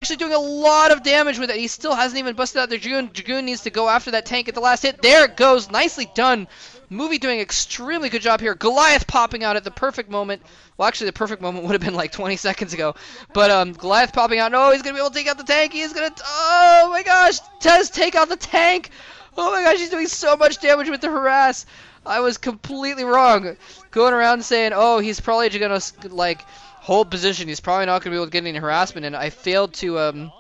actually doing a lot of damage with it. He still hasn't even busted out the Dragoon. Dragoon needs to go after that tank at the last hit. There it goes. Nicely done. Movie doing extremely good job here. Goliath popping out at the perfect moment. Well, actually, the perfect moment would have been like 20 seconds ago. But Goliath popping out. No, he's going to be able to take out the tank. He's going to... Oh, my gosh. Does take out the tank. Oh, my gosh. He's doing so much damage with the harass. I was completely wrong. Going around saying, oh, he's probably going to, like, hold position. He's probably not going to be able to get any harassment. And I failed to...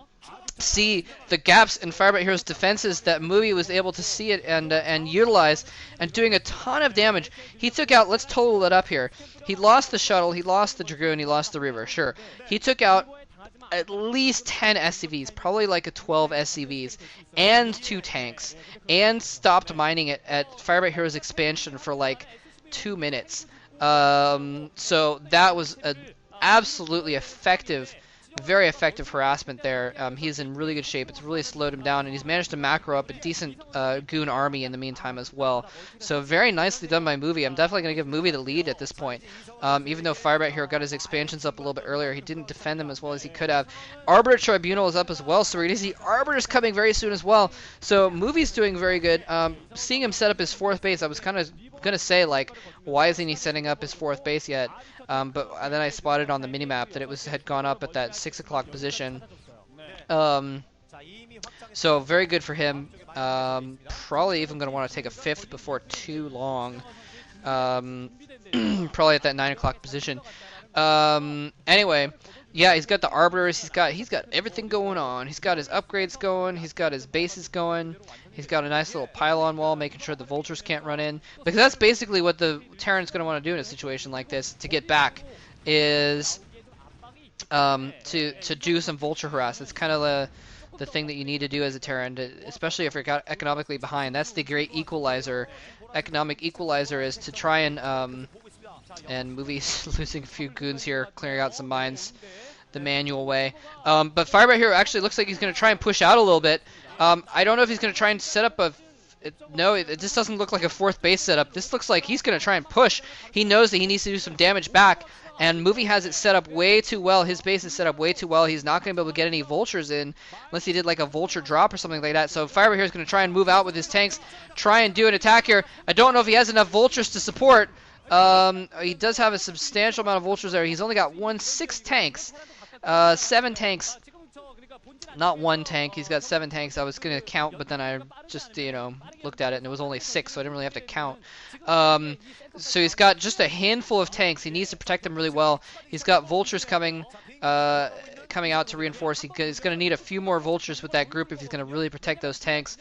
see the gaps in Firebat Hero's defenses that Movie was able to see it and utilize, and doing a ton of damage. He took out, let's total it up here. He lost the shuttle, he lost the Dragoon, he lost the Reaver, sure. He took out at least 10 SCVs, probably like a 12 SCVs, and 2 tanks, and stopped mining it at Firebat Hero's expansion for like 2 minutes. So that was an absolutely effective, very effective harassment there. He's in really good shape. It's really slowed him down, and he's managed to macro up a decent goon army in the meantime as well. So very nicely done by Movie. I'm definitely going to give Movie the lead at this point. Even though Firebat Hero got his expansions up a little bit earlier, he didn't defend them as well as he could have. Arbiter Tribunal is up as well, so we're going to see Arbiters coming very soon as well. So Movie's doing very good. Seeing him set up his 4th base, I was kind of going to say, like, why isn't he setting up his 4th base yet? But then I spotted on the minimap that it had gone up at that 6 o'clock position. So very good for him. Probably even going to want to take a 5th before too long. Probably at that 9 o'clock position. Anyway, yeah, he's got the Arbiters. He's got everything going on. He's got his upgrades going. He's got his bases going. He's got a nice little pylon wall, making sure the vultures can't run in. Because that's basically what the Terran's going to want to do in a situation like this to get back, is to do some vulture harass. It's kind of the thing that you need to do as a Terran, especially if you're economically behind. That's the great equalizer. Economic equalizer is to try and Movie's losing a few goons here, clearing out some mines the manual way. But Firebat Hero actually looks like he's going to try and push out a little bit. I don't know if he's going to try and set up a... No, it just doesn't look like a 4th base setup. This looks like he's going to try and push. He knows that he needs to do some damage back, and Movie has it set up way too well. His base is set up way too well. He's not going to be able to get any vultures in unless he did like a vulture drop or something like that. So Firebat Hero is going to try and move out with his tanks, try and do an attack here. I don't know if he has enough vultures to support. He does have a substantial amount of vultures there. He's only got 6 tanks. 7 tanks. Not 1 tank. He's got 7 tanks. I was going to count, but then I just, looked at it, and it was only 6, so I didn't really have to count. So he's got just a handful of tanks. He needs to protect them really well. He's got vultures coming out to reinforce. He's going to need a few more vultures with that group if he's going to really protect those tanks.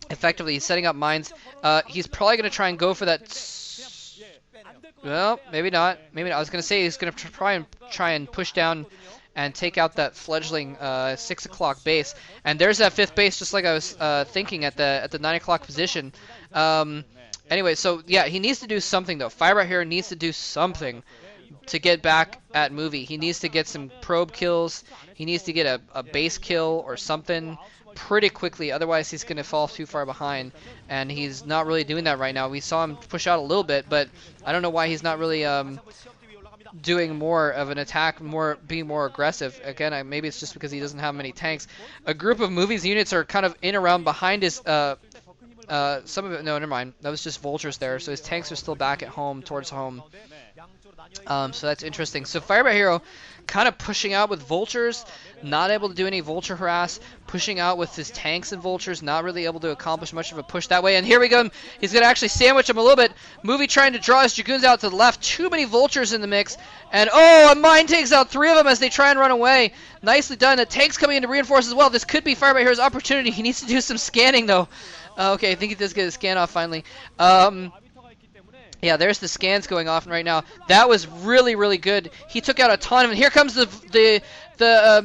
Effectively, he's setting up mines. He's probably going to try and go for that... Well, maybe not. Maybe not. I was going to say he's going to try and push down and take out that fledgling 6 o'clock base. And there's that 5th base, just like I was thinking at the 9 o'clock position. Anyway, so yeah, he needs to do something though. Firebat Hero needs to do something to get back at Movie. He needs to get some probe kills. He needs to get a base kill or something pretty quickly. Otherwise, he's going to fall too far behind. And he's not really doing that right now. We saw him push out a little bit, but I don't know why he's not really doing more of an attack, being more aggressive. Again, maybe it's just because he doesn't have many tanks. A group of Movie's units are kind of in around behind his... some of it... No, never mind. That was just vultures there. So his tanks are still back at home, towards home. So that's interesting. So Firebat Hero kind of pushing out with vultures, not able to do any vulture harass, pushing out with his tanks and vultures, not really able to accomplish much of a push that way. And here we go. He's going to actually sandwich him a little bit. Movie trying to draw his Dragoons out to the left. Too many vultures in the mix. And oh, a mine takes out 3 of them as they try and run away. Nicely done. The tank's coming in to reinforce as well. This could be Firebat Hero's opportunity. He needs to do some scanning though. Okay, I think he does get a scan off finally. Yeah, there's the scans going off right now. That was really, really good. He took out a ton of them. Here comes the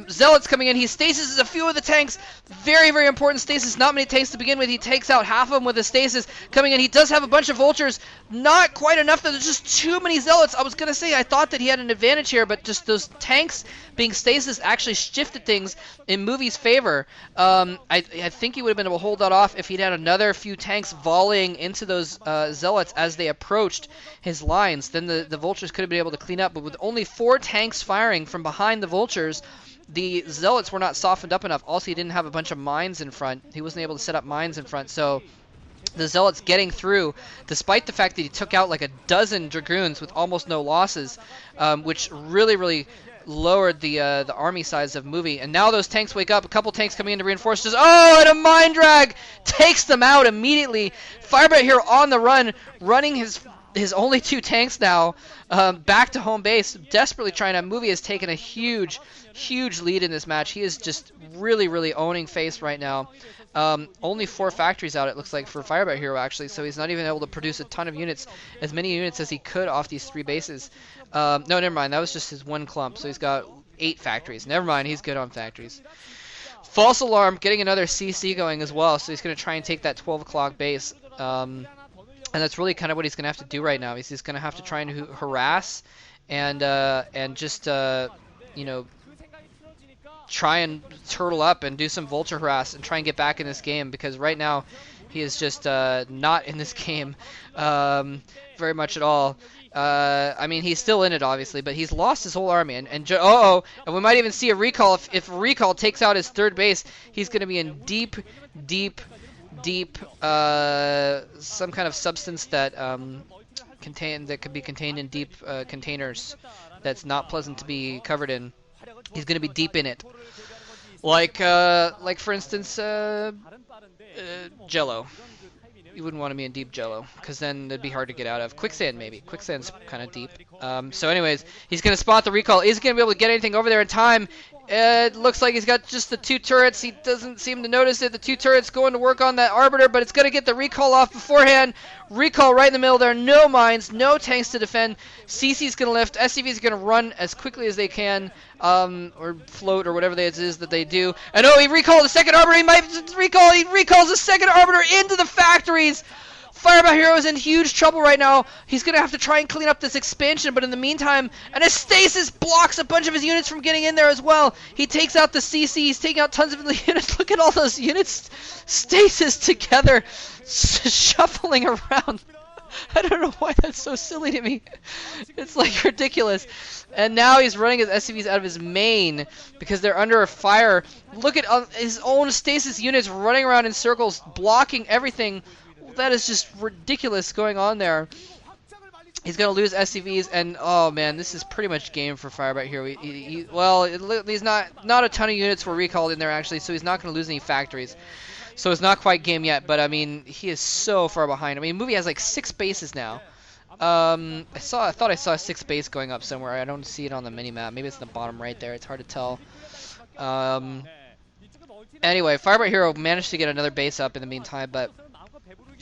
Zealots coming in. He stasis a few of the tanks. Very, very important stasis. Not many tanks to begin with. He takes out half of them with a stasis coming in. He does have a bunch of vultures. Not quite enough. There's just too many Zealots. I was going to say I thought that he had an advantage here, but just those tanks being stasis actually shifted things in Movie's favor. I think he would have been able to hold that off if he'd had another few tanks volleying into those Zealots as they approached his lines. Then the vultures could have been able to clean up, but with only 4 tanks firing from behind the vultures, the Zealots were not softened up enough. Also, he didn't have a bunch of mines in front. He wasn't able to set up mines in front, so the Zealots getting through, despite the fact that he took out like a dozen Dragoons with almost no losses, which really lowered the army size of Movie. And now those tanks wake up. A couple tanks coming in to reinforce. Just, oh, and a mine drag takes them out immediately. Firebat here on the run, running his only 2 tanks now back to home base, desperately trying to. Movie has taken a huge lead in this match. He is just really owning face right now. Only 4 factories out, it looks like, for Firebat Hero, actually, so he's not even able to produce a ton of units, as many units as he could off these 3 bases. No, never mind, that was just his 1 clump, so he's got 8 factories. Never mind, he's good on factories. False Alarm, getting another CC going as well, so he's going to try and take that 12 o'clock base. And that's really kind of what he's going to have to do right now. He's going to have to try and harass and just, you know, try and turtle up and do some vulture harass and try and get back in this game, because right now he is just not in this game very much at all. I mean, he's still in it, obviously, but he's lost his whole army. And we might even see a recall. If Recall takes out his 3rd base, he's going to be in deep some kind of substance that could be contained in deep containers that's not pleasant to be covered in. He's going to be deep in it. Like for instance, Jello. You wouldn't want to be in deep Jello, because then it'd be hard to get out of. Quicksand, maybe. Quicksand's kind of deep. So anyways, he's going to spot the recall. Is he going to be able to get anything over there in time? It looks like he's got just the 2 turrets. He doesn't seem to notice it. The 2 turrets going to work on that Arbiter, but it's going to get the recall off beforehand. Recall right in the middle there. No mines, no tanks to defend. CC's going to lift. SCV's going to run as quickly as they can, or float, or whatever it is that they do. And oh, he recalled the 2nd Arbiter. He might recall. He recalls the 2nd Arbiter into the factories. Firebat Hero is in huge trouble right now. He's going to have to try and clean up this expansion, but in the meantime, and his stasis blocks a bunch of his units from getting in there as well. He takes out the CC. He's taking out tons of the units. Look at all those units stasis together, shuffling around. I don't know why that's so silly to me. It's like ridiculous. And now he's running his SCVs out of his main because they're under a fire. Look at his own stasis units running around in circles, blocking everything. That is just ridiculous going on there. He's going to lose SCVs, and oh man, this is pretty much game for Firebat here. Well, he's not a ton of units were recalled in there actually, so he's not going to lose any factories. So it's not quite game yet, but I mean, he is so far behind. I mean, Movie has like 6 bases now. I thought I saw a 6th base going up somewhere. I don't see it on the mini-map. Maybe it's in the bottom right there. It's hard to tell. Anyway, Firebat Hero managed to get another base up in the meantime, but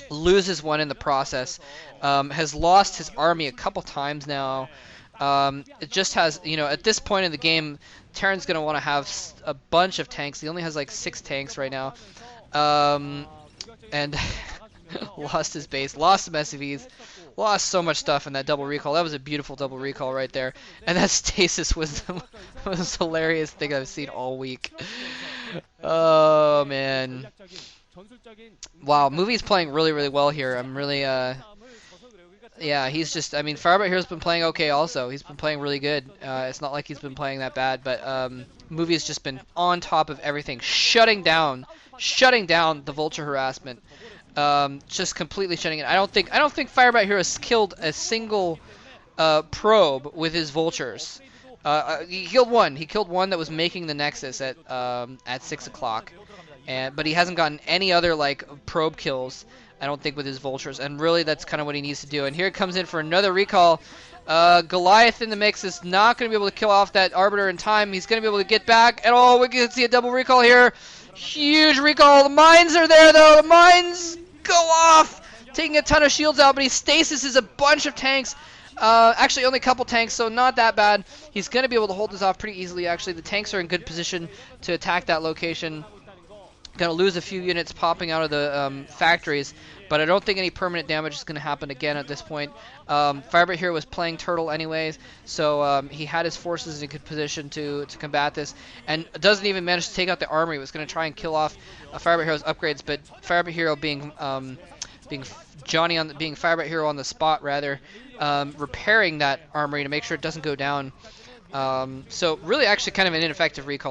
loses one in the process. Has lost his army a couple times now. It just has, you know, at this point in the game, Terran's going to want to have a bunch of tanks. He only has like 6 tanks right now. And lost his base, lost some SCVs, lost so much stuff in that double recall. That was a beautiful double recall right there. And that stasis was the most hilarious thing I've seen all week. Oh, man. Wow, Movie's playing really well here. I'm really, yeah, he's just, I mean, Firebat Hero's been playing okay also. He's been playing really good. It's not like he's been playing that bad, but Movie's just been on top of everything, shutting down the vulture harassment. Just completely shutting it. I don't think Firebat Hero has killed a single probe with his vultures. He killed one. He killed one that was making the Nexus at 6 o'clock. But he hasn't gotten any other like probe kills, I don't think, with his vultures, and really that's kind of what he needs to do. And here it comes in for another recall. Goliath in the mix is not going to be able to kill off that Arbiter in time. He's going to be able to get back, and oh, we can see a double recall here. Huge recall. The mines are there though. The mines go off, taking a ton of shields out, but he stasis a bunch of tanks. Actually, only a couple tanks, so not that bad. He's going to be able to hold this off pretty easily, actually. The tanks are in good position to attack that location. Going to lose a few units popping out of the factories, but I don't think any permanent damage is going to happen again at this point. Firebat Hero was playing Turtle anyways, so he had his forces in good position to combat this, and doesn't even manage to take out the armory. He was going to try and kill off Firebat Hero's upgrades, but Firebat Hero being Firebat Hero on the spot rather, repairing that armory to make sure it doesn't go down. So really, actually, kind of an ineffective recall.